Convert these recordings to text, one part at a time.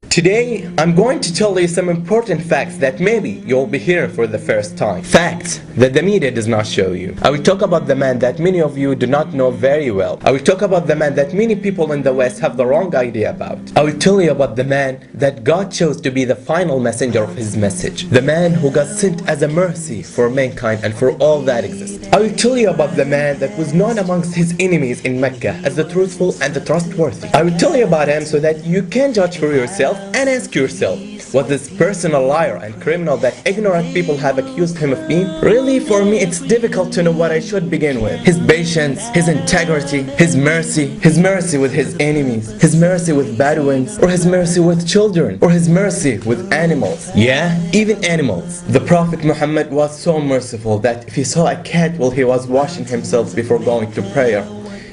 Today, I'm going to tell you some important facts that maybe you'll be hearing for the first time. Facts that the media does not show you. I will talk about the man that many of you do not know very well. I will talk about the man that many people in the West have the wrong idea about. I will tell you about the man that God chose to be the final messenger of his message. The man who got sent as a mercy for mankind and for all that exists. I will tell you about the man that was known amongst his enemies in Mecca as the truthful and the trustworthy. I will tell you about him so that you can judge for yourself and ask yourself, was this person a liar and criminal that ignorant people have accused him of being? Really, for me, it's difficult to know what I should begin with. His patience, his integrity, his mercy with his enemies, his mercy with Bedouins, or his mercy with children, or his mercy with animals. Yeah, even animals. The Prophet Muhammad was so merciful that if he saw a cat while he was washing himself before going to prayer,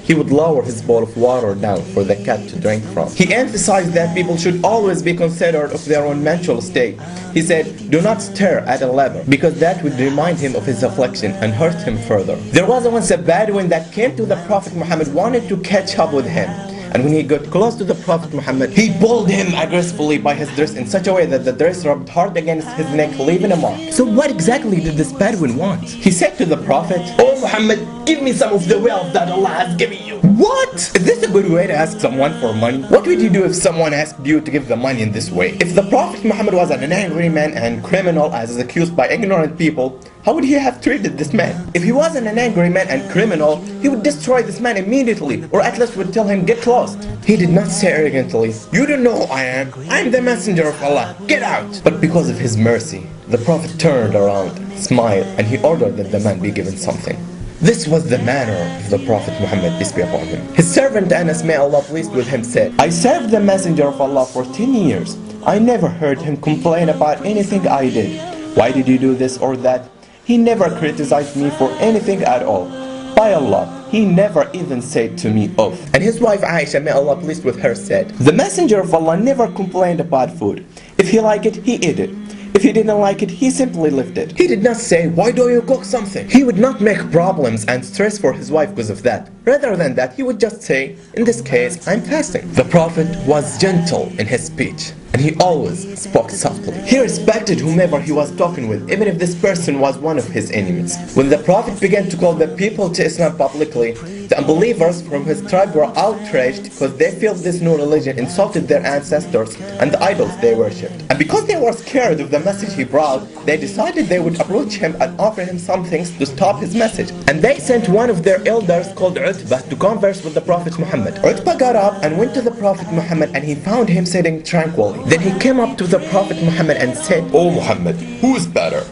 he would lower his bowl of water down for the cat to drink from. He emphasized that people should always be considerate of their own mental state. He said, do not stare at a leper, because that would remind him of his affliction and hurt him further. There was once a Bedouin that came to the Prophet Muhammad, wanted to catch up with him. And when he got close to the Prophet Muhammad, he pulled him aggressively by his dress in such a way that the dress rubbed hard against his neck, leaving a mark. So what exactly did this Bedouin want? He said to the Prophet, "Oh Muhammad, give me some of the wealth that Allah has given you." What? Is this a good way to ask someone for money? What would you do if someone asked you to give the money in this way? If the Prophet Muhammad was an angry man and criminal as is accused by ignorant people, how would he have treated this man? If he wasn't an angry man and criminal, he would destroy this man immediately, or at least would tell him, get lost. He did not say arrogantly, "You don't know who I am. I am the messenger of Allah. Get out." But because of his mercy, the Prophet turned around, smiled, and he ordered that the man be given something. This was the manner of the Prophet Muhammad, peace be upon him. His servant Anas, may Allah pleased with him, said, "I served the messenger of Allah for 10 years. I never heard him complain about anything I did. Why did you do this or that? He never criticized me for anything at all. By Allah, he never even said to me off." And his wife Aisha, may Allah pleased with her, said, "The messenger of Allah never complained about food. If he liked it, he ate it. If he didn't like it, he simply left it. He did not say, 'Why don't you cook something?' He would not make problems and stress for his wife because of that. Rather than that, he would just say, 'In this case, I'm fasting.'" The Prophet was gentle in his speech, and he always spoke softly. He respected whomever he was talking with, even if this person was one of his enemies. When the Prophet began to call the people to Islam publicly, the unbelievers from his tribe were outraged because they felt this new religion insulted their ancestors and the idols they worshipped. And because they were scared of the message he brought, they decided they would approach him and offer him some things to stop his message. And they sent one of their elders called Utbah to converse with the Prophet Muhammad. Utbah got up and went to the Prophet Muhammad, and he found him sitting tranquilly. Then he came up to the Prophet Muhammad and said, "Oh Muhammad, who is better,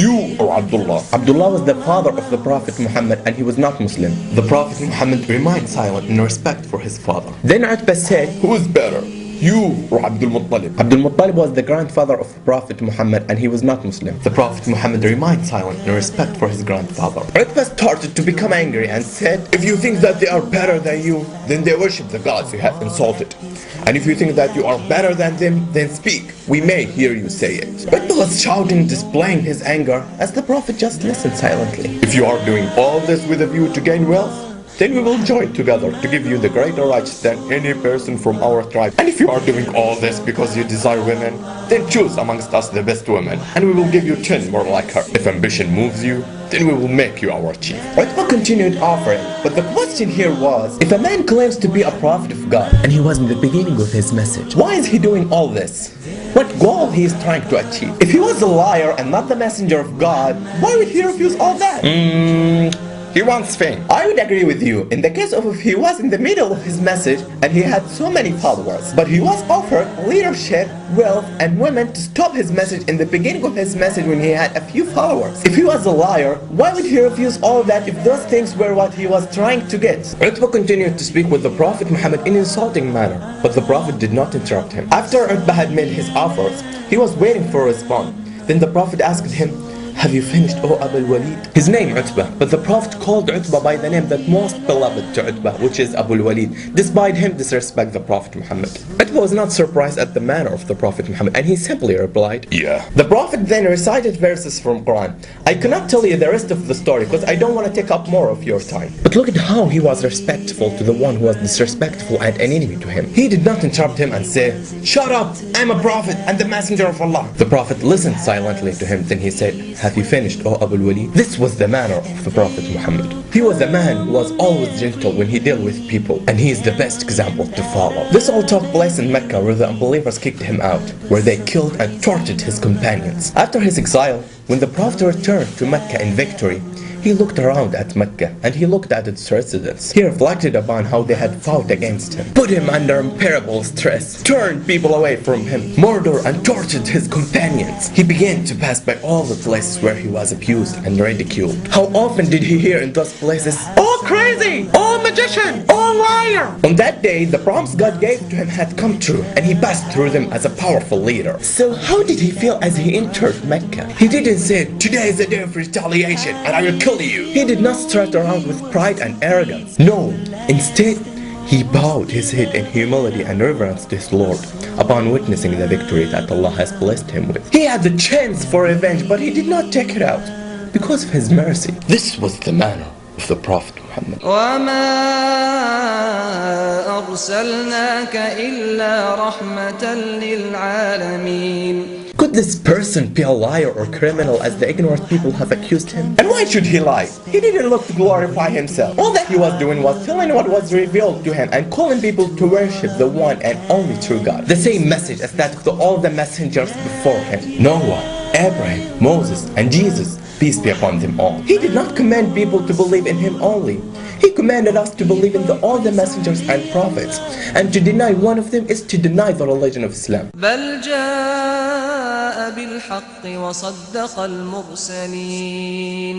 you or Abdullah?" Abdullah was the father of the Prophet Muhammad, and he was not Muslim. The Prophet Muhammad remained silent in respect for his father. Then Utbah said, "Who is better, you or Abdul Muttalib?" Abdul Muttalib was the grandfather of the Prophet Muhammad, and he was not Muslim. The Prophet Muhammad remained silent in respect for his grandfather. Utbah started to become angry and said, "If you think that they are better than you, then they worship the gods you have insulted. And if you think that you are better than them, then speak. We may hear you say it." Utbah was shouting, displaying his anger, as the Prophet just listened silently. "If you are doing all this with a view to gain wealth, then we will join together to give you the greater rights than any person from our tribe. And if you are doing all this because you desire women, then choose amongst us the best women, and we will give you 10 more like her. If ambition moves you, then we will make you our chief." Utbah continued offering, but the question here was, if a man claims to be a prophet of God, and he was in the beginning of his message, why is he doing all this? What goal he is trying to achieve? If he was a liar and not the messenger of God, why would he refuse all that? He wants fame. I would agree with you in the case of if he was in the middle of his message and he had so many followers, but he was offered leadership, wealth, and women to stop his message in the beginning of his message when he had a few followers. If he was a liar, why would he refuse all that if those things were what he was trying to get? Utbah continued to speak with the Prophet Muhammad in an insulting manner, but the Prophet did not interrupt him. After Utbah had made his offers, he was waiting for a response. Then the Prophet asked him, Have you finished, O Abu al-Walid? His name Utbah, but the Prophet called Utbah by the name that most beloved to Utbah, which is Abu al-Walid, despite him disrespect the Prophet Muhammad. Utbah was not surprised at the manner of the Prophet Muhammad, and he simply replied, "Yeah." The Prophet then recited verses from Quran. I cannot tell you the rest of the story because I don't want to take up more of your time. But look at how he was respectful to the one who was disrespectful and an enemy to him. He did not interrupt him and say, "Shut up, I'm a prophet and the messenger of Allah." The Prophet listened silently to him, then he said, "Have you finished, O Abu al-Walid?" This was the manner of the Prophet Muhammad. He was a man who was always gentle when he dealt with people, and he is the best example to follow. This all took place in Mecca, where the unbelievers kicked him out, where they killed and tortured his companions. After his exile, when the Prophet returned to Mecca in victory, he looked around at Mecca and he looked at its residents. He reflected upon how they had fought against him, put him under unbearable stress, turned people away from him, murdered and tortured his companions. He began to pass by all the places where he was abused and ridiculed. How often did he hear in those places, "Oh crazy! Oh magician! Oh liar!" On that day, the promise God gave to him had come true, and he passed through them as a powerful leader. So how did he feel as he entered Mecca? He didn't say, "Today is a day of retaliation and I will kill you." He did not strut around with pride and arrogance. No, instead, he bowed his head in humility and reverence to his Lord upon witnessing the victory that Allah has blessed him with. He had the chance for revenge, but he did not take it out because of his mercy. This was the manner of the Prophet Muhammad. وَمَا أَرْسَلْنَاكَ إِلَّا رَحْمَةً لِلْعَالَمِينَ. Could this person be a liar or criminal as the ignorant people have accused him? And why should he lie? He didn't look to glorify himself. All that he was doing was telling what was revealed to him and calling people to worship the one and only true God. The same message as that to all the messengers before him: Noah, Abraham, Moses, and Jesus, peace be upon them all. He did not command people to believe in him only. He commanded us to believe in all the messengers and prophets, and to deny one of them is to deny the religion of Islam. بل جاء بالحق وصدق المرسلين.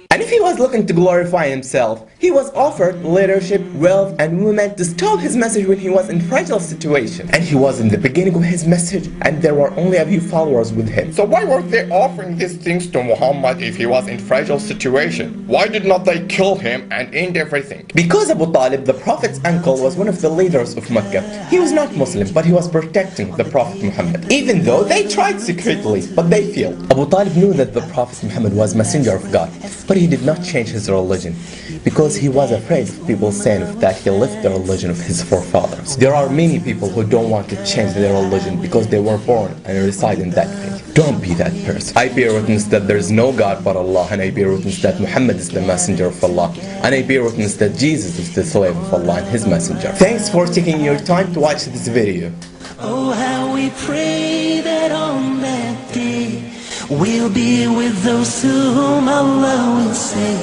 And if he was looking to glorify himself, he was offered leadership, wealth, and women to stop his message when he was in fragile situation. And he was in the beginning of his message, and there were only a few followers with him. So why were they offering these things to Muhammad if he was in fragile situation? Why did not they kill him and end everything? Because Abu Talib, the Prophet's uncle, was one of the leaders of Mecca. He was not Muslim, but he was protecting the Prophet Muhammad. Even though they tried secretly, but they failed. Abu Talib knew that the Prophet Muhammad was messenger of God, but he did not change his religion because he was afraid of people saying that he left the religion of his forefathers. There are many people who don't want to change their religion because they were born and reside in that faith. Don't be that person. I bear witness that there is no God but Allah, and I bear witness that Muhammad is the messenger of Allah, and I bear witness that Jesus is the slave of Allah and his messenger. Thanks for taking your time to watch this video. Oh, how we pray that on that day we'll be with those to whom Allah will say,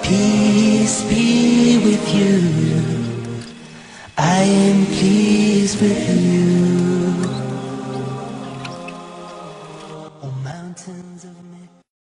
peace be with you, I am pleased with you. Oh, mountains of